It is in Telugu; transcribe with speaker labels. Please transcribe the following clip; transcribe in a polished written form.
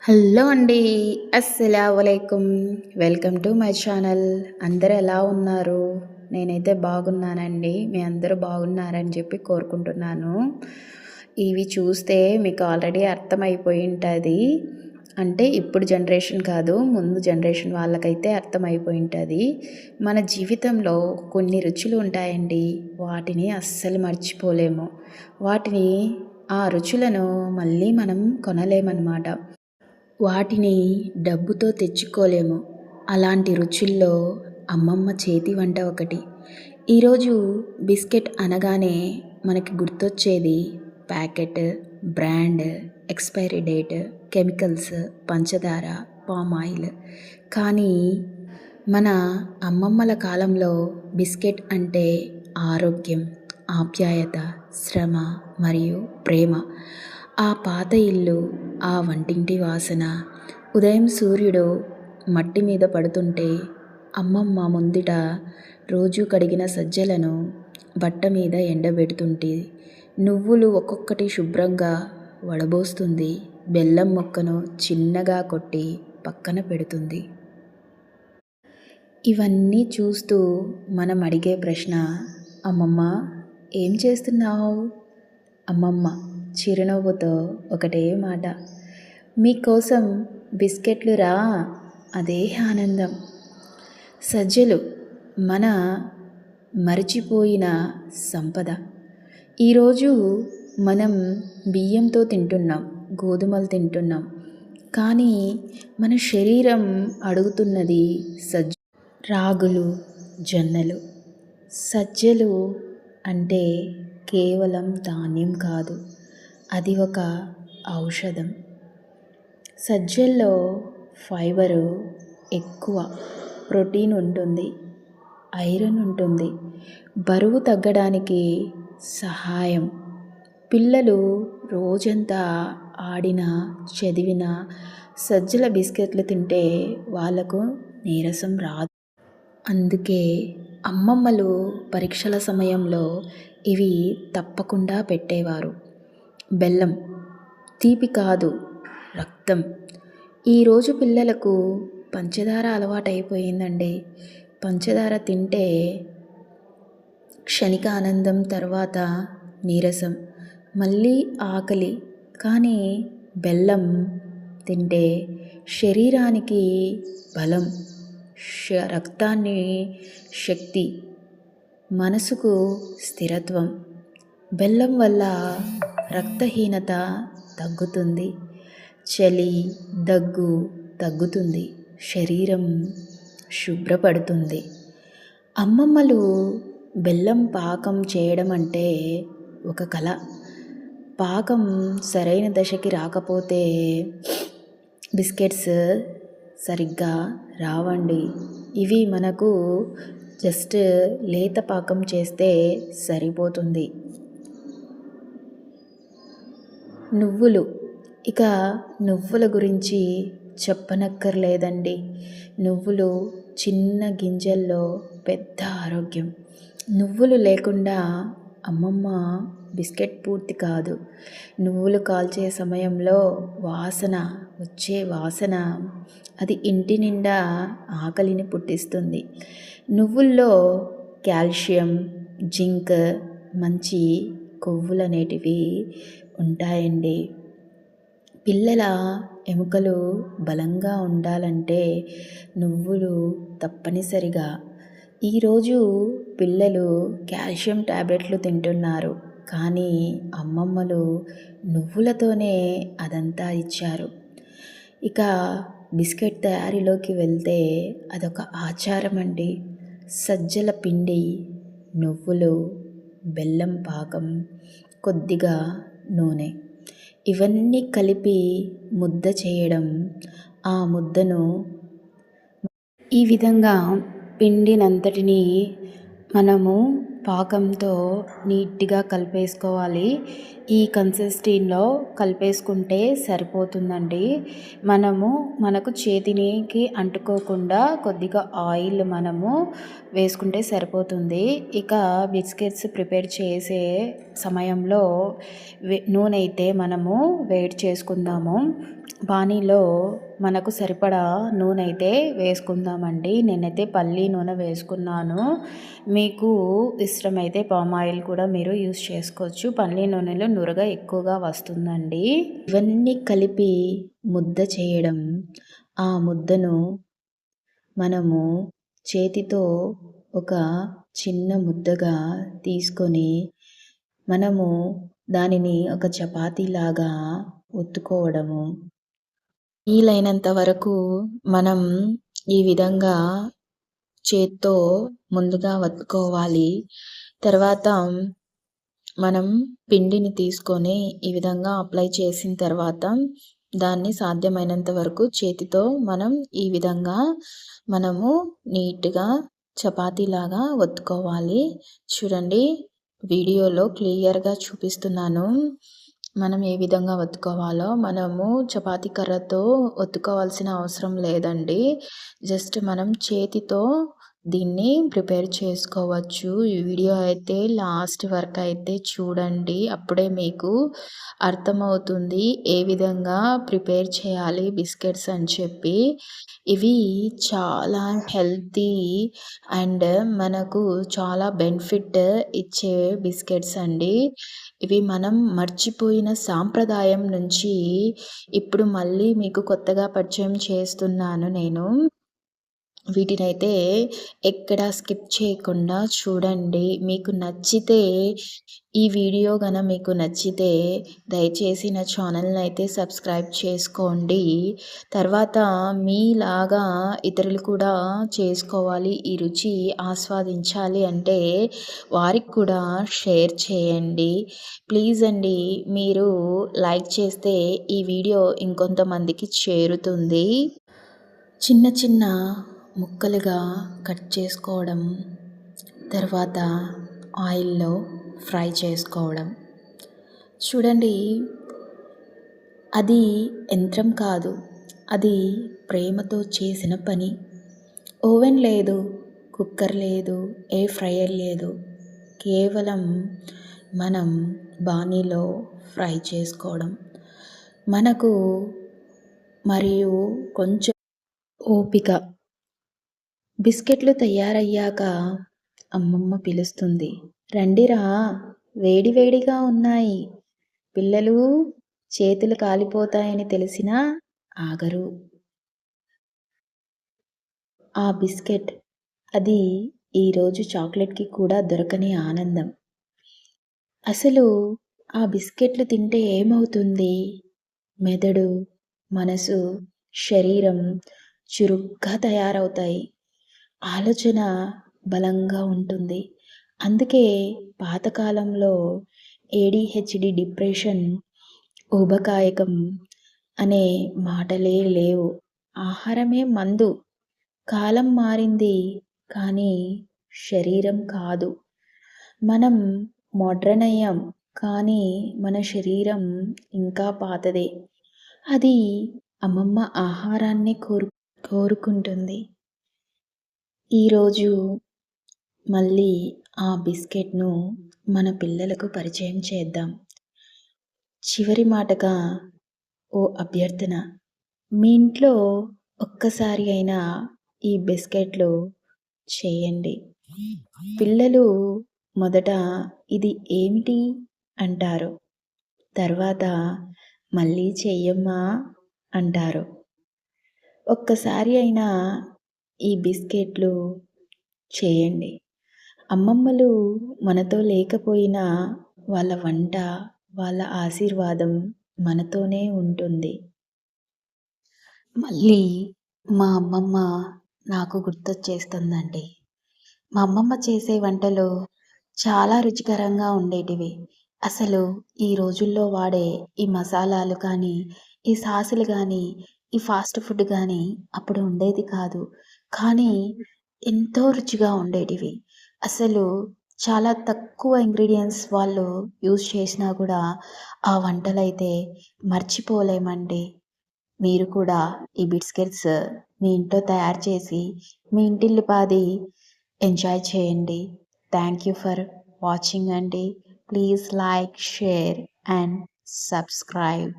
Speaker 1: హలో అండి. అస్సలాముఅలైకుం. Welcome to my channel. అందరూ ఎలా ఉన్నారు? నేనైతే బాగున్నానండి. మీ అందరూ బాగున్నారని చెప్పి కోరుకుంటున్నాను. ఇవి చూస్తే మీకు ఆల్రెడీ అర్థమైపోయి ఉంటుంది. అంటే ఇప్పుడు జనరేషన్ కాదు, ముందు జనరేషన్ వాళ్ళకైతే అర్థమైపోయి ఉంటుంది. మన జీవితంలో కొన్ని రుచులు ఉంటాయండి. వాటిని అస్సలు మర్చిపోలేము. ఆ రుచులను మళ్ళీ మనం కొనలేమన్నమాట. వాటిని డబ్బుతో తెచ్చుకోలేము. అలాంటి రుచుల్లో అమ్మమ్మ చేతి వంట ఒకటి. ఈరోజు బిస్కెట్ అనగానే మనకి గుర్తొచ్చేది packet, brand, expiry date, chemicals, పంచదార, పామ్ ఆయిల్. కానీ మన అమ్మమ్మల కాలంలో బిస్కెట్ అంటే ఆరోగ్యం, ఆప్యాయత, శ్రమ మరియు ప్రేమ. ఆ పాత ఇల్లు, ఆ వంటింటి వాసన, ఉదయం సూర్యుడు మట్టి మీద పడుతుంటే అమ్మమ్మ ముందిట రోజు కడిగిన సజ్జలను బట్ట మీద ఎండబెడుతుంటే నువ్వులు ఒక్కొక్కటి శుభ్రంగా వడబోస్తుంది, బెల్లం మొక్కను చిన్నగా కొట్టి పక్కన పెడుతుంది. ఇవన్నీ చూస్తూ మనం అడిగే ప్రశ్న, అమ్మమ్మ ఏం చేస్తున్నావు? అమ్మమ్మ చిరునవ్వుతో ఒకటే మాట, మీకోసం బిస్కెట్లు రా. అదే ఆనందం. సజ్జలు మన మరచిపోయిన సంపద. ఈరోజు మనం బియ్యంతో తింటున్నాం, గోధుమలు తింటున్నాం, కానీ మన శరీరం అడుగుతున్నది రాగులు, జొన్నలు. సజ్జలు అంటే కేవలం ధాన్యం కాదు, అది ఒక ఔషధం. సజ్జల్లో ఫైబరు ఎక్కువ, ప్రోటీన్ ఉంటుంది, ఐరన్ ఉంటుంది, బరువు తగ్గడానికి సహాయం. పిల్లలు రోజంతా ఆడినా చదివినా సజ్జల బిస్కెట్లు తింటే వాళ్ళకు నీరసం రాదు. అందుకే అమ్మమ్మలు పరీక్షల సమయంలో ఇవి తప్పకుండా పెట్టేవారు. బెల్లం తీపి కాదు, రక్తం. ఈరోజు పిల్లలకు పంచదార అలవాటైపోయిందండి. పంచదార తింటే క్షణిక ఆనందం, తర్వాత నీరసం, మళ్ళీ ఆకలి. కానీ బెల్లం తింటే శరీరానికి బలం, రక్తాన్ని శక్తి, మనసుకు స్థిరత్వం. బెల్లం వల్ల రక్తహీనత తగ్గుతుంది, చలి, దగ్గు తగ్గుతుంది, శరీరం శుభ్రపడుతుంది. అమ్మమ్మలు బెల్లం పాకం చేయడం అంటే ఒక కళ. పాకం సరైన దశకి రాకపోతే బిస్కెట్స్ సరిగ్గా రావండి. ఇవి మనకు జస్ట్ లేత పాకం చేస్తే సరిపోతుంది. నువ్వులు, ఇక నువ్వుల గురించి చెప్పనక్కర్లేదండి. నువ్వులు చిన్న గింజల్లో పెద్ద ఆరోగ్యం. నువ్వులు లేకుండా అమ్మమ్మ బిస్కెట్ పూర్తి కాదు. నువ్వులు కాల్చే సమయంలో వచ్చే వాసన అది ఇంటి నిండా ఆకలిని పుట్టిస్తుంది. నువ్వుల్లో కాల్షియం, జింక్, మంచి కొవ్వులు అనేటివి ఉంటాయండి. పిల్లల ఎముకలు బలంగా ఉండాలంటే నువ్వులు తప్పనిసరిగా. ఈరోజు పిల్లలు కాల్షియం టాబ్లెట్లు తింటున్నారు, కానీ అమ్మమ్మలు నువ్వులతోనే అదంతా ఇచ్చారు. ఇక బిస్కెట్ తయారీలోకి వెళ్తే అదొక ఆచారం అండి. సజ్జల పిండి, నువ్వులు, బెల్లం పాకం, కొద్దిగా నూనె, ఇవన్నీ కలిపి ముద్ద చేయడం. ఆ ముద్దను ఈ విధంగా పిండినంతటినీ మనము పాకంతో నీట్గా కలిపేసుకోవాలి. ఈ కన్సిస్టెన్సీలో కలిపేసుకుంటే సరిపోతుందండి. మనకు చేతికి అంటుకోకుండా కొద్దిగా ఆయిల్ వేసుకుంటే సరిపోతుంది. ఇక బిస్కెట్స్ ప్రిపేర్ చేసే సమయంలో నూనె అయితే వేడి చేసుకుందాము. బాణీలో మనకు సరిపడా నూనె అయితే వేసుకుందామండి. నేనైతే పల్లి నూనె వేసుకున్నాను. మీకు ఇష్టమైతే పామ్ ఆయిల్ కూడా మీరు యూస్ చేసుకోవచ్చు. పల్లి నూనెలో నురగ ఎక్కువగా వస్తుందండి. ఇవన్నీ కలిపి ముద్ద చేయడం, ఆ ముద్దను మనము చేతితో ఒక చిన్న ముద్దగా తీసుకొని దానిని ఒక చపాతీలాగా ఒత్తుకోవడము. వీలైనంత వరకు మనం ఈ విధంగా చేత్తో ముందుగా వత్తుకోవాలి. తర్వాత మనం పిండిని తీసుకొని ఈ విధంగా అప్లై చేసిన తర్వాత దాన్ని సాధ్యమైనంత వరకు చేతితో ఈ విధంగా నీట్గా చపాతీలాగా ఒత్తుకోవాలి. చూడండి, వీడియోలో క్లియర్గా చూపిస్తున్నాను. ఏ విధంగా ఒత్తుకోవాలో. చపాతీ కర్రతో ఒత్తుకోవాల్సిన అవసరం లేదండి. జస్ట్ చేతితో దీన్ని ప్రిపేర్ చేసుకోవచ్చు. ఈ వీడియో అయితే లాస్ట్ వరకు అయితే చూడండి. అప్పుడే మీకు అర్థమవుతుంది ఏ విధంగా ప్రిపేర్ చేయాలి బిస్కెట్స్ అని చెప్పి. ఇవి చాలా హెల్తీ అండ్ మనకు చాలా బెనిఫిట్ ఇచ్చే బిస్కెట్స్ అండి. ఇవి మర్చిపోయిన సాంప్రదాయం నుంచి ఇప్పుడు మళ్ళీ మీకు కొత్తగా పరిచయం చేస్తున్నాను నేను. వీటినైతే ఎక్కడ స్కిప్ చేయకుండా చూడండి. మీకు నచ్చితే ఈ వీడియో మీకు నచ్చితే దయచేసి నా ఛానల్ని అయితే సబ్స్క్రైబ్ చేసుకోండి. తర్వాత మీలాగా ఇతరులు కూడా చేసుకోవాలి, ఈ రుచి ఆస్వాదించాలి అంటే వారికి కూడా షేర్ చేయండి. ప్లీజ్ అండి, మీరు లైక్ చేస్తే ఈ వీడియో ఇంకొంతమందికి చేరుతుంది. చిన్న చిన్న ముక్కలుగా కట్ చేసుకోవడం, తర్వాత ఆయిల్లో ఫ్రై చేసుకోవడం. చూడండి, అది యంత్రం కాదు, అది ప్రేమతో చేసిన పని. ఓవెన్ లేదు, కుక్కర్ లేదు, ఎయిర్ ఫ్రైయర్ లేదు. కేవలం బాణీలో ఫ్రై చేసుకోవడం. మరియు కొంచెం ఓపిక. బిస్కెట్లు తయారయ్యాక అమ్మమ్మ పిలుస్తుంది, రండిరా, వేడి వేడిగా ఉన్నాయి. పిల్లలు చేతులు కాలిపోతాయని తెలిసినా ఆగరు. ఆ బిస్కెట్, అది ఈరోజు చాక్లెట్కి కూడా దొరకని ఆనందం. అసలు ఆ బిస్కెట్లు తింటే ఏమవుతుంది? మెదడు, మనసు, శరీరం చురుగ్గా తయారవుతాయి. ఆలోచన బలంగా ఉంటుంది. అందుకే పాతకాలంలో ADHD, డిప్రెషన్, ఊబకాయకం అనే మాటలే లేవు. ఆహారమే మందు. కాలం మారింది కానీ శరీరం కాదు. మనం మోడ్రన్ అయ్యాం కానీ మన శరీరం ఇంకా పాతదే. అది అమ్మమ్మ ఆహారాన్ని కోరుకుంటుంది. ఈరోజు మళ్ళీ ఆ బిస్కెట్ను మన పిల్లలకు పరిచయం చేద్దాం. చివరి మాటగా ఓ అభ్యర్థన, మీ ఇంట్లో ఒక్కసారి అయినా ఈ బిస్కెట్లు చేయండి. పిల్లలు మొదట ఇది ఏమిటి అంటారు, తర్వాత మళ్ళీ చెయ్యమ్మా అంటారు. ఒక్కసారి అయినా ఈ బిస్కెట్లు చేయండి. అమ్మమ్మలు మనతో లేకపోయినా వాళ్ళ వంట, వాళ్ళ ఆశీర్వాదం మనతోనే ఉంటుంది. మళ్ళీ మా అమ్మమ్మ నాకు గుర్తొచ్చేస్తుందండి. మా అమ్మమ్మ చేసే వంటలు చాలా రుచికరంగా ఉండేటివి. అసలు ఈ రోజుల్లో వాడే ఈ మసాలాలు కానీ, ఈ సాసులు కానీ, ఈ ఫాస్ట్ ఫుడ్ కానీ అప్పుడు ఉండేది కాదు. కానీ ఎంతో రుచిగా ఉండేటివి. అసలు చాలా తక్కువ ఇంగ్రీడియెంట్స్ వాళ్ళు యూజ్ చేసినా కూడా ఆ వంటలైతే మర్చిపోలేమండి. మీరు కూడా ఈ బిస్కెట్స్ మీ ఇంట్లో తయారు చేసి మీ ఇంటిల్లిపాది ఎంజాయ్ చేయండి. థ్యాంక్ యూ ఫర్ వాచింగ్ అండి. Please like, share and subscribe.